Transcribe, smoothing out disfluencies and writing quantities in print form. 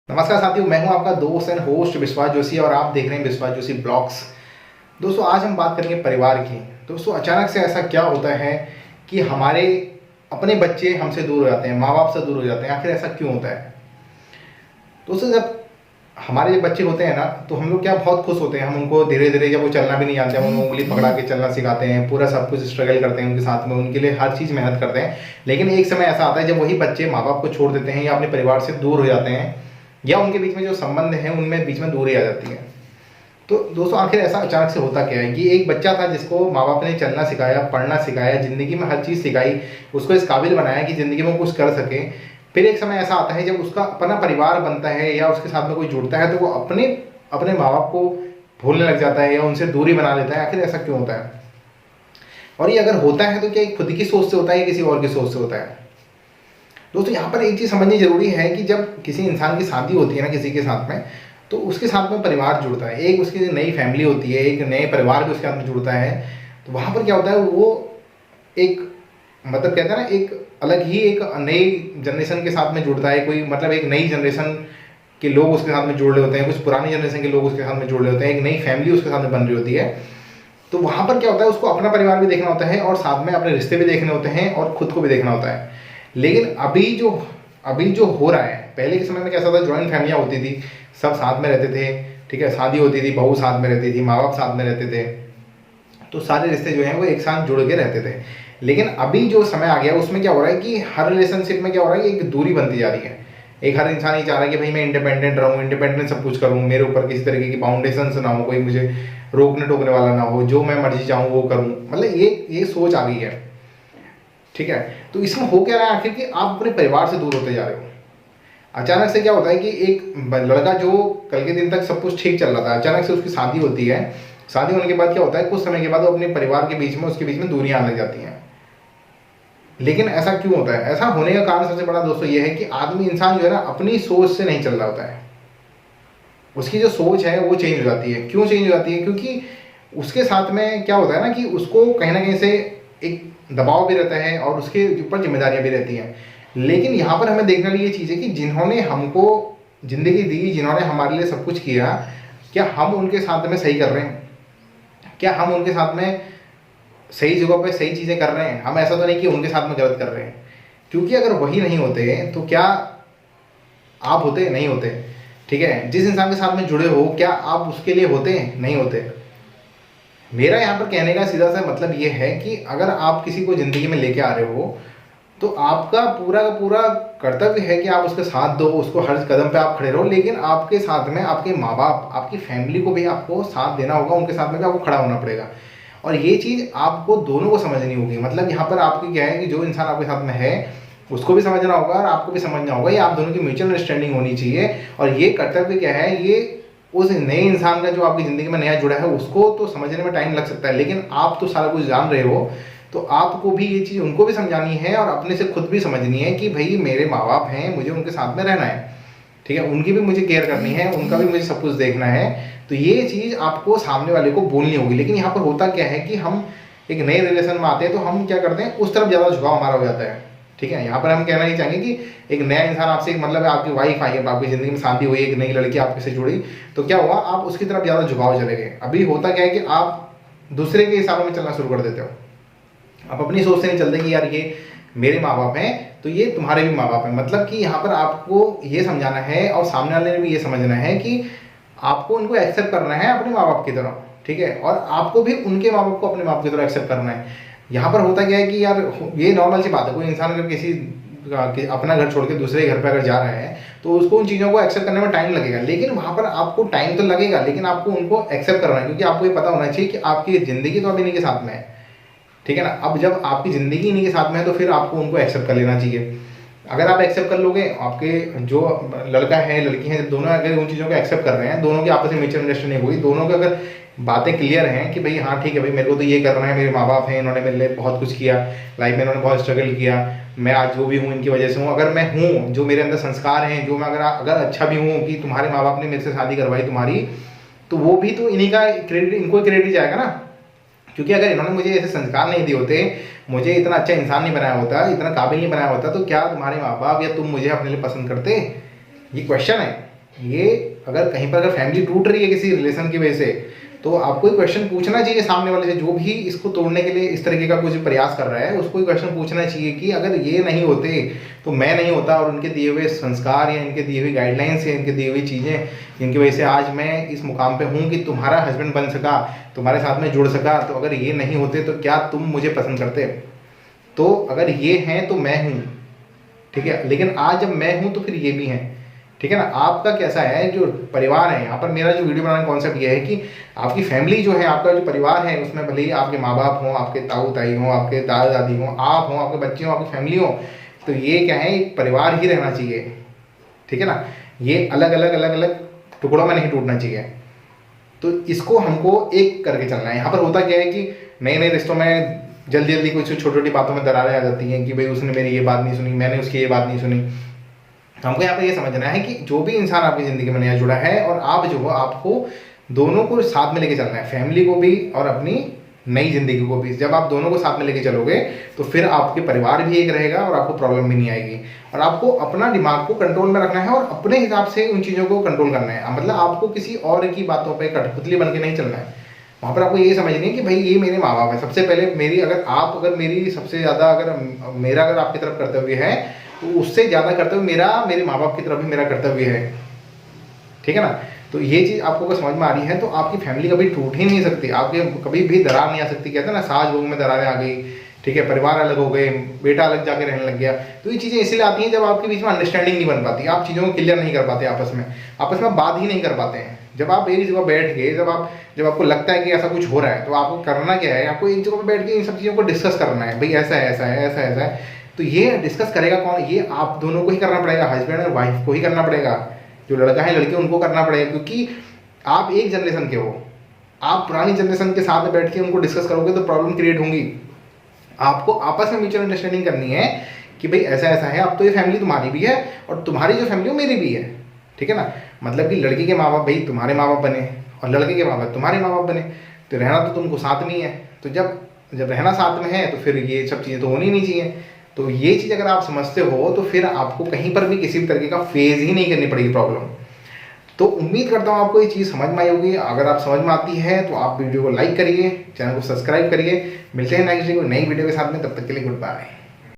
नमस्कार साथियों, मैं हूं आपका दोस्त एंड होस्ट विश्वास जोशी और आप देख रहे हैं विश्वास जोशी ब्लॉग्स। दोस्तों, आज हम बात करेंगे परिवार की। दोस्तों, अचानक से ऐसा क्या होता है कि हमारे अपने बच्चे हमसे दूर हो जाते हैं, माँ बाप से दूर हो जाते हैं। आखिर ऐसा क्यों होता है? दोस्तों, जब हमारे जो बच्चे होते हैं ना, तो हम लोग क्या बहुत खुश होते हैं। हम उनको धीरे धीरे, जब वो चलना भी नहीं जानते, हम उनको उंगली पकड़ा के चलना सिखाते हैं, पूरा सब कुछ स्ट्रगल करते हैं उनके साथ में, उनके लिए हर चीज़ मेहनत करते हैं। लेकिन एक समय ऐसा आता है जब वही बच्चे माँ बाप को छोड़ देते हैं या अपने परिवार से दूर हो जाते हैं, या उनके बीच में जो संबंध है उनमें बीच में दूरी आ जाती है। तो दोस्तों, आखिर ऐसा अचानक से होता क्या है कि एक बच्चा था जिसको माँ बाप ने चलना सिखाया, पढ़ना सिखाया, ज़िंदगी में हर चीज़ सिखाई, उसको इस काबिल बनाया कि ज़िंदगी में कुछ कर सके। फिर एक समय ऐसा आता है जब उसका अपना परिवार बनता है या उसके साथ में कोई जुड़ता है, तो वो अपने अपने माँ बाप को भूलने लग जाता है या उनसे दूरी बना लेता है। आखिर ऐसा क्यों होता है? और ये अगर होता है तो क्या खुद की सोच से होता है या किसी और की सोच से होता है? दोस्तों, यहाँ पर एक चीज़ समझनी जरूरी है कि जब किसी इंसान की शादी होती है ना किसी के साथ में, तो उसके साथ में परिवार जुड़ता है, एक उसकी नई फैमिली होती है, एक नए परिवार भी उसके साथ में जुड़ता है। तो वहाँ पर क्या होता है, वो एक मतलब कहते हैं ना, एक अलग ही एक नई जनरेशन के साथ में जुड़ता है। कोई मतलब एक नई जनरेशन के लोग उसके साथ में जुड़ रहे होते हैं, कुछ पुरानी जनरेशन के लोग उसके साथ में जुड़ रहे होते हैं, एक नई फैमिली उसके साथ में बन रही होती है। तो वहाँ पर क्या होता है, उसको अपना परिवार भी देखना होता है और साथ में अपने रिश्ते भी देखने होते हैं और खुद को भी देखना होता है। लेकिन अभी जो हो रहा है, पहले के समय में कैसा था, जॉइंट फैमिलियाँ होती थी, सब साथ में रहते थे, ठीक है, शादी होती थी, बहू साथ में रहती थी, माँ बाप साथ में रहते थे, तो सारे रिश्ते जो हैं वो एक साथ जुड़ के रहते थे। लेकिन अभी जो समय आ गया उसमें क्या हो रहा है कि हर रिलेशनशिप में क्या हो रहा है, एक दूरी बनती जा रही है। एक हर इंसान ये चाह रहा है कि भाई मैं इंडिपेंडेंट रहूँ, इंडिपेंडेंट सब कुछ करूँ, मेरे ऊपर किसी तरीके की बाउंडेशन ना हो, कोई मुझे रोकने टोकने वाला ना हो, जो मैं मर्जी चाहूँ वो करूँ। मतलब ये सोच आ गई है, ठीक है। तो इसमें हो क्या रहा है आखिर कि आप अपने परिवार से दूर होते जा रहे हो। अचानक से क्या होता है कि एक लड़का जो कल के दिन तक सब कुछ ठीक चल रहा था, अचानक से उसकी शादी होती है। शादी होने के बाद क्या होता है, कुछ समय के बाद वो अपने परिवार के बीच में, उसके बीच में दूरियां आने लग जाती हैं। लेकिन ऐसा क्यों होता है? ऐसा होने का कारण सबसे बड़ा दोस्तों ये है कि आदमी इंसान जो है ना, अपनी सोच से नहीं चल रहा होता है। उसकी जो सोच है वो चेंज हो जाती है। क्यों चेंज हो जाती है? क्योंकि उसके साथ में क्या होता है ना कि उसको कहीं ना कहीं से एक दबाव भी रहता है और उसके ऊपर जिम्मेदारियां भी रहती हैं। लेकिन यहाँ पर हमें देखने वाली ये चीज़ है कि जिन्होंने हमको ज़िंदगी दी, जिन्होंने हमारे लिए सब कुछ किया, क्या हम उनके साथ में सही कर रहे हैं? क्या हम उनके साथ में सही जगह पे सही चीज़ें कर रहे हैं? हम ऐसा तो नहीं कि उनके साथ में गलत कर रहे हैं। क्योंकि अगर वही नहीं होते तो क्या आप होते? नहीं होते, ठीक है। जिस इंसान के साथ में जुड़े हो, क्या आप उसके लिए होते? नहीं होते। मेरा यहाँ पर कहने का सीधा सा मतलब ये है कि अगर आप किसी को ज़िंदगी में लेके आ रहे हो, तो आपका पूरा का पूरा कर्तव्य है कि आप उसका साथ दो, उसको हर कदम पे आप खड़े रहो। लेकिन आपके साथ में आपके माँ बाप, आपकी फैमिली को भी आपको साथ देना होगा, उनके साथ में भी आपको खड़ा होना पड़ेगा। और ये चीज़ आपको दोनों को समझनी होगी। मतलब यहाँ पर आपकी क्या है कि जो इंसान आपके साथ में है उसको भी समझना होगा और आपको भी समझना होगा। ये आप दोनों की म्यूचुअल अंडरस्टैंडिंग होनी चाहिए। और ये कर्तव्य क्या है, ये उस नए इंसान का जो आपकी ज़िंदगी में नया जुड़ा है उसको तो समझने में टाइम लग सकता है, लेकिन आप तो सारा कुछ जान रहे हो। तो आपको भी ये चीज़ उनको भी समझानी है और अपने से खुद भी समझनी है कि भाई मेरे माँ बाप हैं, मुझे उनके साथ में रहना है, ठीक है, उनकी भी मुझे केयर करनी है, उनका भी मुझे सब कुछ देखना है। तो ये चीज़ आपको सामने वाले को बोलनी होगी। लेकिन यहाँ पर होता क्या है कि हम एक नए रिलेशन में आते हैं तो हम क्या करते हैं, उस तरफ ज़्यादा झुकाव हमारा हो जाता है, ठीक है। यहाँ पर हम कहना ही चाहेंगे कि एक नया इंसान आपसे, मतलब आपकी वाइफ आई है, आपकी ज़िंदगी में शादी हुई, एक नई लड़की आपके से जुड़ी, तो क्या हुआ, आप उसकी तरफ ज़्यादा झुकाव चले गए। अभी होता क्या है कि आप दूसरे के हिसाबों में चलना शुरू कर देते हो। आप अपनी सोच से नहीं चलते कि यार ये मेरे माँ बाप हैं तो ये तुम्हारे भी माँ बाप हैं। मतलब कि यहाँ पर आपको ये समझाना है और सामने वाले ने भी ये समझना है कि आपको उनको एक्सेप्ट करना है अपने माँ बाप की तरह, ठीक है, और आपको भी उनके माँ बाप को अपने माँ बाप की तरह एक्सेप्ट करना है। यहाँ पर होता क्या है कि यार ये नॉर्मल सी बात है, कोई इंसान अगर किसी अपना घर छोड़ के दूसरे घर पर अगर जा रहा है तो उसको उन चीज़ों को एक्सेप्ट करने में टाइम लगेगा। लेकिन वहाँ पर आपको टाइम तो लगेगा, लेकिन आपको उनको एक्सेप्ट करना है, क्योंकि आपको ये पता होना चाहिए कि आपकी ज़िंदगी तो अभी इन्हीं के साथ में है, ठीक है ना। अब जब आपकी ज़िंदगी इन्हीं के साथ में है तो फिर आपको उनको एक्सेप्ट कर लेना चाहिए। अगर आप एक्सेप्ट कर लोगे, आपके जो लड़का है लड़की है, जब दोनों अगर उन चीज़ों को एक्सेप्ट कर रहे हैं, दोनों की आपस में म्यूचुअल अंडरस्टैंडिंग होगी, दोनों की अगर बातें क्लियर हैं कि भाई हाँ ठीक है भाई, मेरे को तो ये करना है, मेरे माँ बाप हैं, इन्होंने मेरे लिए बहुत कुछ किया, लाइफ में इन्होंने बहुत स्ट्रगल किया, मैं आज जो भी हूँ इनकी वजह से हूँ। अगर मैं हूँ, जो मेरे अंदर संस्कार हैं, जो मैं अगर अच्छा भी हूँ कि तुम्हारे माँ बाप ने मेरे से शादी करवाई तुम्हारी, तो वो भी तो इन्हीं का क्रेडिट, इनको क्रेडिट जाएगा ना। क्योंकि अगर इन्होंने मुझे ऐसे संस्कार नहीं दिए होते, मुझे इतना अच्छा इंसान नहीं बनाया होता, इतना काबिल नहीं बनाया होता, तो क्या तुम्हारे माँ बाप या तुम मुझे अपने लिए पसंद करते? ये क्वेश्चन है। ये अगर कहीं पर अगर फैमिली टूट रही है किसी रिलेशन की वजह से, तो आपको एक क्वेश्चन पूछना चाहिए सामने वाले से, जो भी इसको तोड़ने के लिए इस तरीके का कुछ प्रयास कर रहा है उसको एक क्वेश्चन पूछना चाहिए कि अगर ये नहीं होते तो मैं नहीं होता, और उनके दिए हुए संस्कार या इनके दिए हुई गाइडलाइंस या इनके दिए हुई चीज़ें जिनकी वजह से आज मैं इस मुकाम पे हूँ कि तुम्हारा हस्बैंड बन सका, तुम्हारे साथ में जुड़ सका, तो अगर ये नहीं होते तो क्या तुम मुझे पसंद करते? तो अगर ये हैं तो मैं हूँ, ठीक है, लेकिन आज जब मैं हूँ तो फिर ये भी हैं, ठीक है ना। आपका कैसा है जो परिवार है, यहाँ पर मेरा जो वीडियो बनाने का कॉन्सेप्ट ये है कि आपकी फैमिली जो है, आपका जो परिवार है, उसमें भले ही आपके माँ बाप हों, आपके ताऊ ताई हों, आपके दादा दादी हों, आप हों, आपके बच्चे हों, आपकी फैमिली हो, तो ये क्या है, एक परिवार ही रहना चाहिए, ठीक है ना। ये अलग अलग टुकड़ों में नहीं टूटना चाहिए। तो इसको हमको एक करके चलना है। यहाँ पर होता क्या है कि नए नए रिश्तों में जल्दी जल्दी कुछ छोटी छोटी बातों में दरारें आ जाती हैं कि भाई उसने मेरी ये बात नहीं सुनी, मैंने उसकी ये बात नहीं सुनी। हमको यहाँ पर ये समझना है कि जो भी इंसान आपकी ज़िंदगी में नया जुड़ा है, और आप जो हो, आपको दोनों को साथ में लेके चलना है, फैमिली को भी और अपनी नई ज़िंदगी को भी। जब आप दोनों को साथ में लेके चलोगे तो फिर आपके परिवार भी एक रहेगा और आपको प्रॉब्लम भी नहीं आएगी। और आपको अपना दिमाग को कंट्रोल में रखना है और अपने हिसाब से उन चीज़ों को कंट्रोल करना है। मतलब आपको किसी और की बातों पर कठपुतली बन के नहीं चलना है। वहाँ पर आपको ये समझनी है कि भाई ये मेरे माँ बाप है। सबसे पहले मेरी अगर मेरी सबसे ज़्यादा मेरा अगर आपकी तरफ कर्तव्य है, तो उससे ज़्यादा कर्तव्य मेरे माँ बाप की तरफ भी मेरा कर्तव्य है, ठीक है ना। तो ये चीज़ आपको अगर समझ में आ रही है तो आपकी फैमिली कभी टूट ही नहीं सकती, आपके कभी भी दरार नहीं आ सकती। कहते हैं ना, सास बहू में दरारें आ गई, ठीक है, परिवार अलग हो गए, बेटा अलग जाके रहने लग गया। तो ये चीज़ें इसलिए आती हैं जब आपके बीच में अंडरस्टैंडिंग नहीं बन पाती, आप चीज़ों को क्लियर नहीं कर पाते, आपस में बात ही नहीं कर पाते हैं। जब आप एक जगह बैठ के जब आपको लगता है कि ऐसा कुछ हो रहा है, तो आपको करना क्या है, आपको एक जगह पर बैठ के इन सब चीज़ों को डिस्कस करना है। भाई ऐसा है, ऐसा है, ऐसा है, ऐसा है। तो ये डिस्कस करेगा कौन? ये आप दोनों को ही करना पड़ेगा, हस्बैंड और वाइफ को ही करना पड़ेगा। जो लड़का है लड़की उनको करना पड़ेगा, क्योंकि आप एक जनरेशन के हो। आप पुरानी जनरेशन के साथ में बैठ के उनको डिस्कस करोगे तो प्रॉब्लम क्रिएट होंगी। आपको आपस में म्यूचुअल अंडरस्टैंडिंग करनी है कि भाई ऐसा ऐसा है, अब तो ये फैमिली तुम्हारी भी है और तुम्हारी जो फैमिली हो मेरी भी है, ठीक है ना। मतलब कि लड़की के माँ बाप भाई तुम्हारे माँ बाप बने और लड़के के माँ बाप तुम्हारे माँ बाप बने, तो रहना तो तुमको साथ में ही है। तो जब रहना साथ में है तो फिर ये सब चीज़ें तो होनी नहीं चाहिए। तो ये चीज़ अगर आप समझते हो तो फिर आपको कहीं पर भी किसी भी तरीके का फेज ही नहीं करनी पड़ेगी प्रॉब्लम। तो उम्मीद करता हूँ आपको ये चीज़ समझ में आई होगी। अगर आप समझ में आती है तो आप वीडियो को लाइक करिए, चैनल को सब्सक्राइब करिए। मिलते हैं नेक्स्ट डे को नई वीडियो के साथ में, तब तक के लिए गुड बाय।